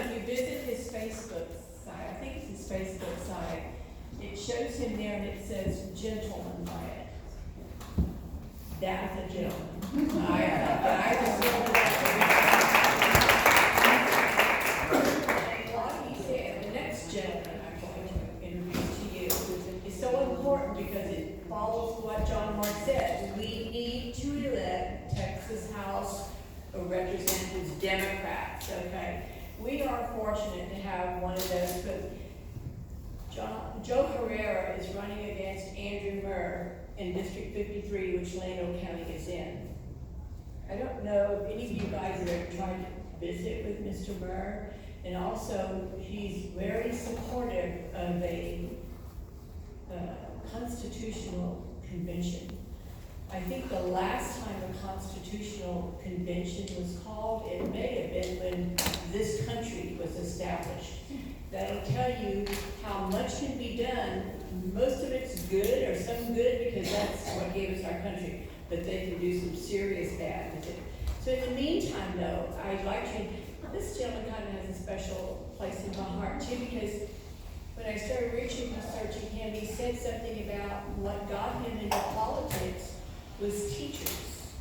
time you visit his Facebook site, I think it's his Facebook site, it shows him there and it says gentleman by it. That's a gentleman. I just remember like he said, the next gentleman I'm going to introduce to you is so important because it follows what John Mark said. We need to elect Texas House of Representatives Democrats, okay? We are fortunate to have one of those, but Joe Herrera is running against Andrew Murr in District 53, which Llano County is in. I don't know if any of you guys have ever tried to visit with Mr. Murr, and also he's very supportive of a constitutional convention. I think the last time a constitutional convention was called, it may have been when this country was established. That'll tell you how much can be done. Most of it's good, or some good, because that's what gave us our country, but they can do some serious bad with it. So in the meantime, though, I'd like to, this gentleman kind of has a special place in my heart too, because when I started researching him, he said something about what got him into politics was teachers.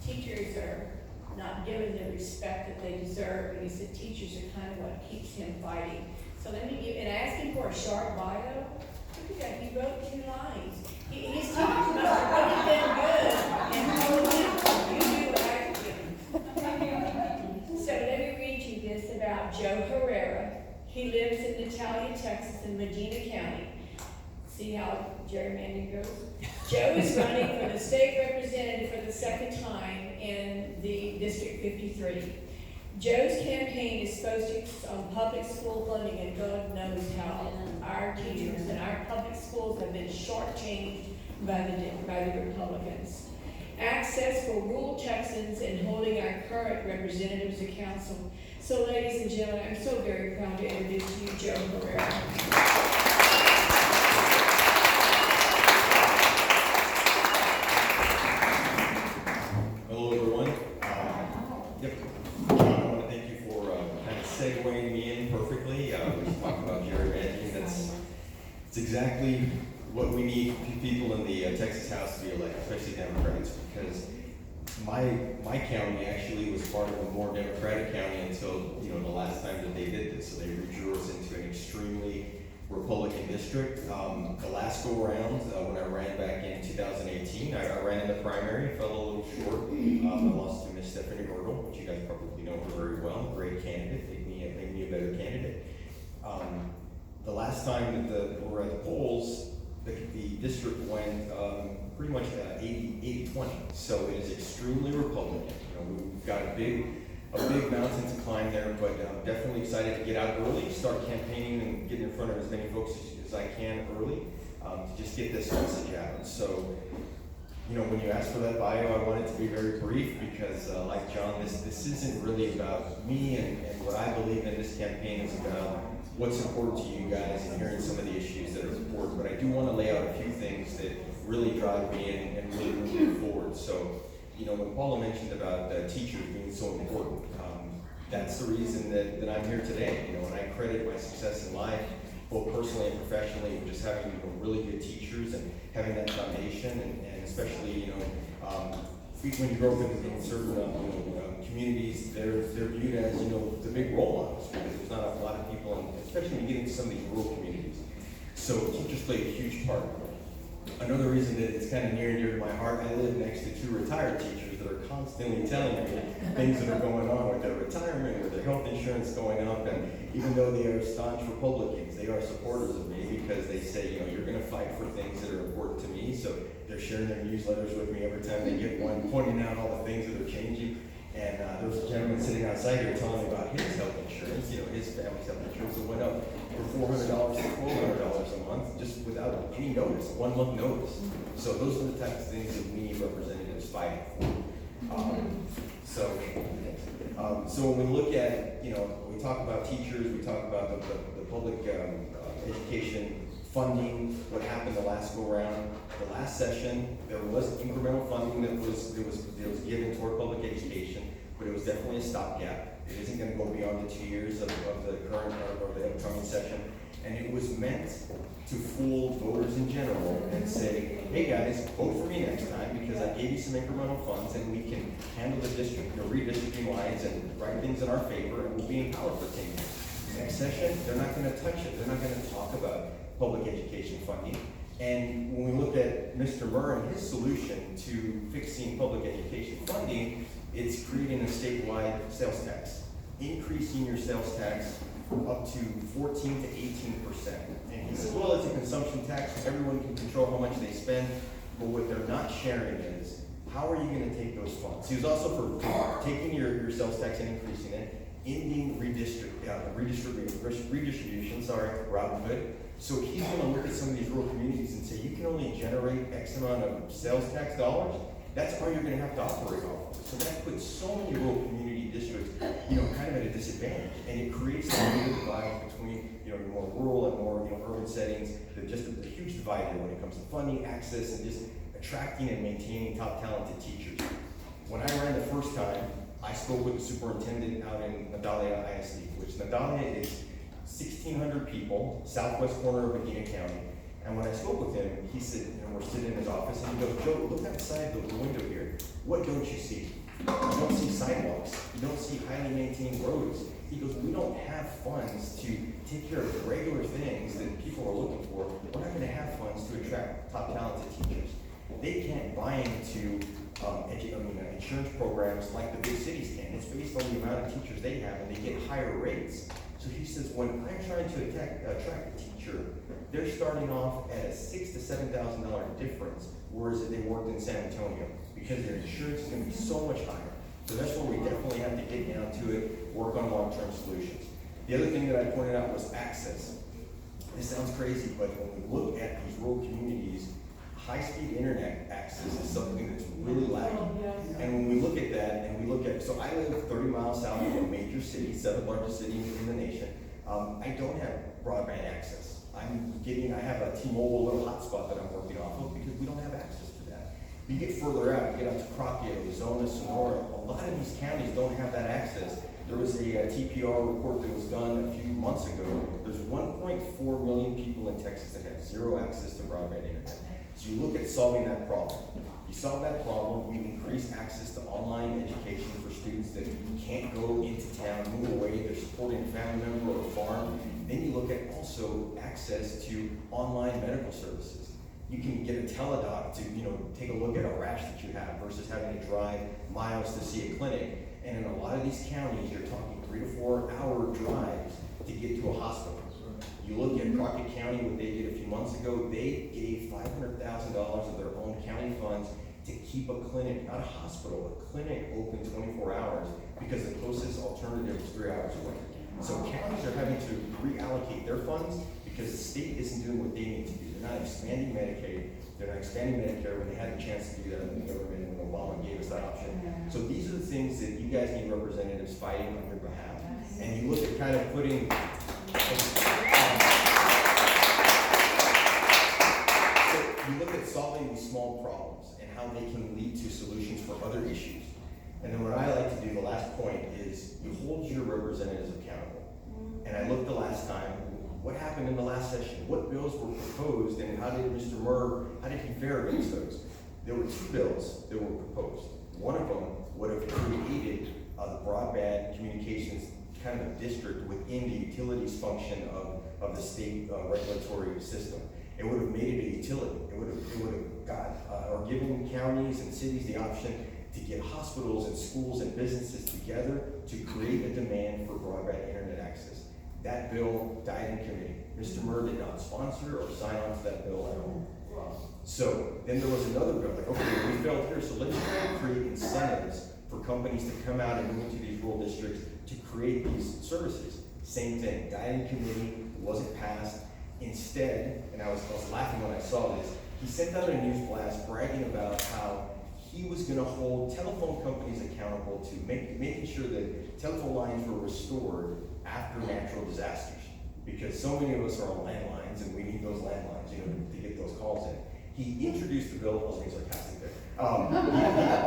Teachers are not given the respect that they deserve, and he said teachers are kind of what keeps him fighting. So let me give, and I asked him for a short bio. Look at that, he wrote 2 lines. His teachers must have really been good, and told him, you do what I do. So let me read you this about Joe Herrera. He lives in Natalia, Texas, in Medina County. See how gerrymandering goes? Joe is running for the state representative for the second time in the District 53. Joe's campaign is focused on public school funding, and God knows how our teachers and our public schools have been shortchanged by the Republicans. Access for rural Texans and holding our current representatives to council. So ladies and gentlemen, I'm so very proud to introduce you, Joe Herrera. Hello, everyone. John, I want to thank you for kind of segueing me in perfectly. We talked about gerrymandering. It's exactly what we need people in the Texas House to be elected, especially Democrats, because my county actually was part of a more Democratic county until the last time that they did this. So they redrew us into an extremely Republican district. The last go around, when I ran back in 2018, I ran in the primary, fell a little short. I lost to Miss Stephanie Myrtle, which you guys probably know her very well. Great candidate, made me a better candidate. The last time that we were at the polls, the district went pretty much 80-20. So it is extremely Republican. We've got a big mountain to climb there, but I'm definitely excited to get out early, start campaigning and getting in front of as many folks as I can early, to just get this message out. So, when you asked for that bio, I wanted to be very brief because, like John, this isn't really about me and what I believe in. This campaign is about what's important to you guys and hearing some of the issues that are important. But I do want to lay out a few things that really drive me and really move me forward. So, when Paula mentioned about teachers being so important, that's the reason that I'm here today. And I credit my success in life, both personally and professionally, with just having really good teachers and having that foundation, and especially when you grow up in certain communities, they're viewed as the big role models, because there's not a lot of people, and especially when you get into some of these rural communities. So teachers play a huge part. Another reason that it's kind of near and dear to my heart, I live next to 2 retired teachers that are constantly telling me things that are going on with their retirement, with their health insurance going up, and even though they are staunch Republicans, they are supporters of me because they say, you're going to fight for things that are important to me. So they're sharing their newsletters with me every time they get one, pointing out all the things that are changing. And there was a gentleman sitting outside here telling me about his health insurance, his family's health insurance that went up from $400 to $1,200 a month, just without any notice, 1 month notice. So those are the types of things that we need representatives fighting for. So when we look at, we talk about teachers, we talk about the public education funding, what happened the last go around. The last session, there was incremental funding that was given toward public education, but it was definitely a stopgap. It isn't gonna go beyond the 2 years of the current, or the upcoming session. And it was meant to fool voters in general and say, hey guys, vote for me next time because I gave you some incremental funds and we can handle the district, redistricting lines and write things in our favor and we'll be in power for 10 years. Next session, they're not gonna touch it. They're not gonna talk about public education funding. And when we look at Mr. Murr and his solution to fixing public education funding, it's creating a statewide sales tax, increasing your sales tax up to 14 to 18%. And he says, well, it's a consumption tax, everyone can control how much they spend, but what they're not sharing is, how are you gonna take those funds? He was also for taking your sales tax and increasing it, ending redistribution, Robin Hood. So he's gonna look at some of these rural communities and say, you can only generate X amount of sales tax dollars, that's all you're gonna have to operate off of. So that puts so many rural community districts, kind of at a disadvantage. And it creates a major divide between, your more rural and more, urban settings. There's just a huge divide here when it comes to funding, access, and just attracting and maintaining top talented teachers. When I ran the first time, I spoke with the superintendent out in Nadalia ISD, which Nadalia is 1,600 people, southwest corner of Medina County. And when I spoke with him, he said, we're sitting in his office, and he goes, Joe, look outside the window here. What don't you see? You don't see sidewalks. You don't see highly maintained roads. He goes, we don't have funds to take care of the regular things that people are looking for. We're not going to have funds to attract top talented teachers. They can't buy into insurance programs like the big cities can. It's based on the amount of teachers they have, and they get higher rates. So he says, when I'm trying to attract a teacher, they're starting off at a $6,000 to $7,000 difference, whereas if they worked in San Antonio, because their insurance is going to be so much higher. So that's where we definitely have to get down to it, work on long-term solutions. The other thing that I pointed out was access. This sounds crazy, but when we look at these rural communities, high-speed internet access is something that's really lacking. And when we look at that, and we look at, so I live 30 miles south of a major city, 7th largest city in the nation. I don't have broadband access. I have a T-Mobile little hotspot that I'm working off of because we don't have access to that. You get further out, you get out to Crockett, Arizona, Sonora, a lot of these counties don't have that access. There was a TPR report that was done a few months ago. There's 1.4 million people in Texas that have zero access to broadband internet. So you look at solving that problem. You solve that problem, you increase access to online education for students that can't go into town, move away, they're supporting a family member or a farm. Then you look at also access to online medical services. You can get a teledoc to, take a look at a rash that you have versus having to drive miles to see a clinic. And in a lot of these counties, you're talking 3 to 4 hour drives to get to a hospital. You look at Crockett County, what they did a few months ago, they gave $500,000 of their own county funds to keep a clinic, not a hospital, a clinic open 24 hours because the closest alternative was 3 hours away. So counties are having to reallocate their funds because the state isn't doing what they need to do. They're not expanding Medicaid, they're not expanding Medicare when they had a chance to do that in the government when Obama gave us that option. So these are the things that you guys need representatives fighting on your behalf. And you look at kind of putting you look at solving these small problems and how they can lead to solutions for other issues. And then what I like to do, the last point, is you hold your representatives accountable. And I looked the last time, what happened in the last session? What bills were proposed and how did Mr. Murr, how did he fare against those? There were 2 bills that were proposed. One of them would have created the broadband communications kind of a district within the utilities function of the state regulatory system. It would have made it a utility. It would have got or given counties and cities the option to get hospitals and schools and businesses together to create a demand for broadband internet access. That bill died in committee. Mr. Murr did not sponsor or sign on to that bill at all. So then there was another bill, like, okay, we failed here, so let's try to create incentives for companies to come out and move into these rural districts to create these services. Same thing, died in committee, wasn't passed. Instead, and I was laughing when I saw this, he sent out a news blast bragging about how he was going to hold telephone companies accountable to making sure that telephone lines were restored after natural disasters. Because so many of us are on landlines and we need those landlines, to get those calls in. He introduced the bill, I was being sarcastic there.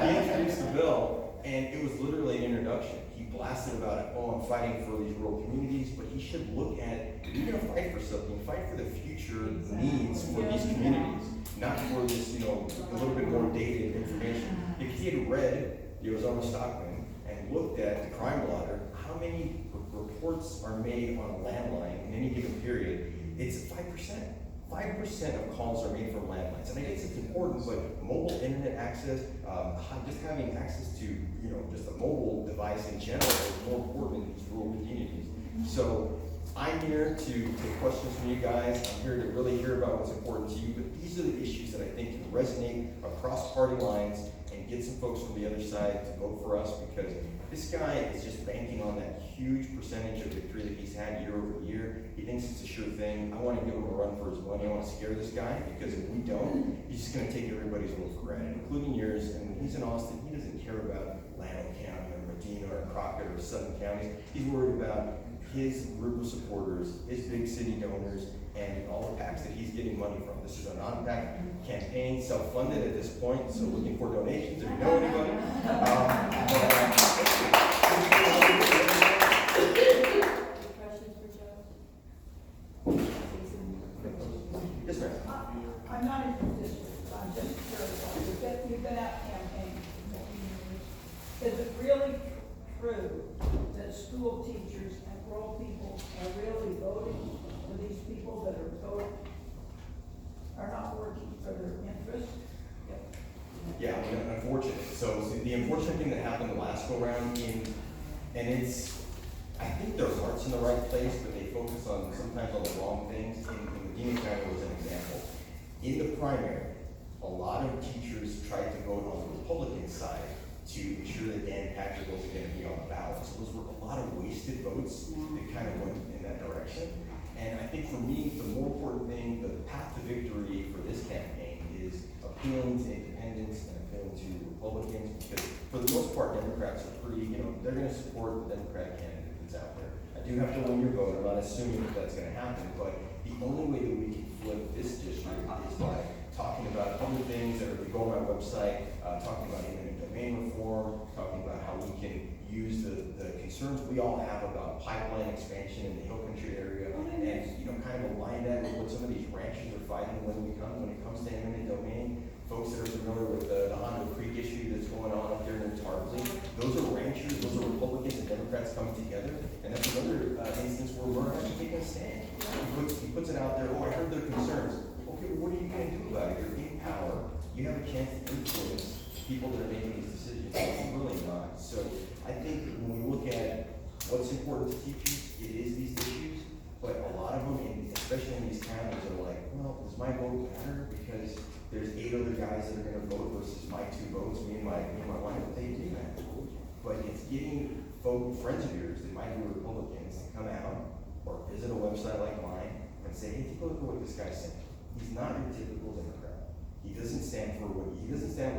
He introduced the bill, and it was literally an introduction. he blasted about it, oh, I'm fighting for these rural communities, but he should look at, if you're gonna fight for something, fight for the future needs for these communities, not for this, you know, a little bit more dated information. If he had read the Ozoma Stockman and looked at the crime blotter, how many reports are made on a landline in any given period? It's 5%. 5% of calls are made from landlines, and I guess it's important, but mobile internet access, just having access to, you know, just a mobile device in general is more important in these rural communities. So I'm here to take questions from you guys. I'm here to really hear about what's important to you, but these are the issues that I think can resonate across party lines and get some folks from the other side to vote for us, because this guy is just banking on that huge percentage of victory that he's had year over year. He thinks it's a sure thing. I want to give him a run for his money. I want to scare this guy, because if we don't, he's just going to take everybody's vote for granted, including yours. And when he's in Austin, he doesn't care about Llano County or Medina or Crockett or Sutton counties. He's worried about his group of supporters, his big city donors, and all the PACs that he's getting money from. This is a non-PAC campaign, self-funded at this point, so looking for donations if you know anybody. Questions for Joe? Yes, ma'am. I'm not in the district, I'm just curious. You've been out campaigning. Is it really true that school teachers and rural people are really voting for these people that are not working for their interests? Yeah, I mean, unfortunate. So the unfortunate thing that happened the last go round and it's, I think their heart's in the right place, but they focus on sometimes on the wrong things. In Medina County was an example. In the primary, a lot of teachers tried to vote on the Republican side to ensure that Dan Patrick wasn't going to be on the ballot. So those were a lot of wasted votes that kind of went in that direction. And I think for me, the more important thing, the path to victory for this campaign is appealing to independents and appealing to Republicans, because for the most part, Democrats are pretty, you know, they're going to support the Democratic candidate that's out there. I do have to win your vote. I'm not assuming that that's going to happen, but the only way that we can flip this district is by talking about other things that are, if you go on my website, talking about eminent domain reform, talking about how we can use the concerns we all have about pipeline expansion in the Hill Country area, and, you know, kind of align that with what some of these ranchers are fighting when it comes to eminent domain. Folks that are familiar with the Hondo Creek issue that's going on up there in Tarpley, those are ranchers, those are Republicans and Democrats coming together, and that's another instance where we're actually taking a stand. He puts it out there, oh, I heard their concerns. Okay, well, what are you going to do about it? You're in power. You have a chance to influence people that are making these decisions. It's really not. So I think when we look at what's important to teachers, it is these issues, but a lot of them, especially in these counties, are like, well, does my vote matter? Because there's 8 other guys that are going to vote versus my 2 votes, me and my wife. They do that. But it's getting friends of yours that might be Republicans to come out or visit a website like mine and say, hey, take a look at what this guy's saying. He's not your typical Democrat. He doesn't stand with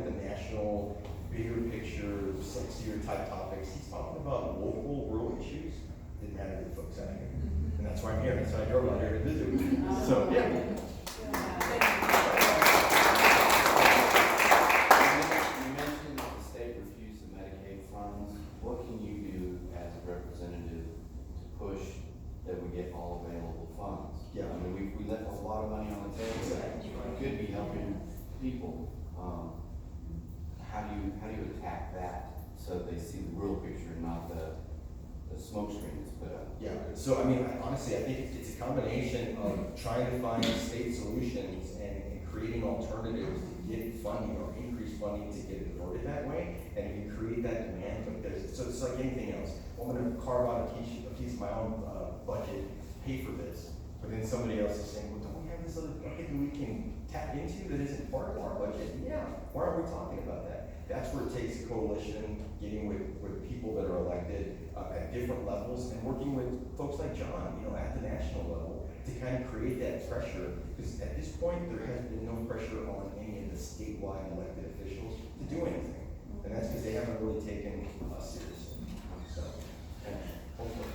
the national, bigger picture, sexier type topics. He's talking about local, rural issues that matter to the folks out here. And that's why I'm here. That's why I drove out here to visit with you. So, yeah. You mentioned that the state refused the Medicaid funds. What can you do as a representative to push that we get all available funds? Yeah. I mean, we left a lot of money on the table that could be helping people. How do you attack that so they see the real picture and not the smoke screens put up? Yeah, so I mean, honestly, I think it's a combination of trying to find state solutions and creating alternatives to get funding or increase funding to get it diverted that way. And if you create that demand, so it's like anything else. Well, I'm going to carve out a piece of my own budget, pay for this. But then somebody else is saying, well, don't we have this other bucket that we can tap into that isn't part of our budget? Yeah, why aren't we talking about that? That's where it takes a coalition, getting with people that are elected at different levels and working with folks like John, you know, at the national level to kind of create that pressure. Because at this point, there has been no pressure on any of the statewide elected officials to do anything. And that's because they haven't really taken us seriously. So, and hopefully.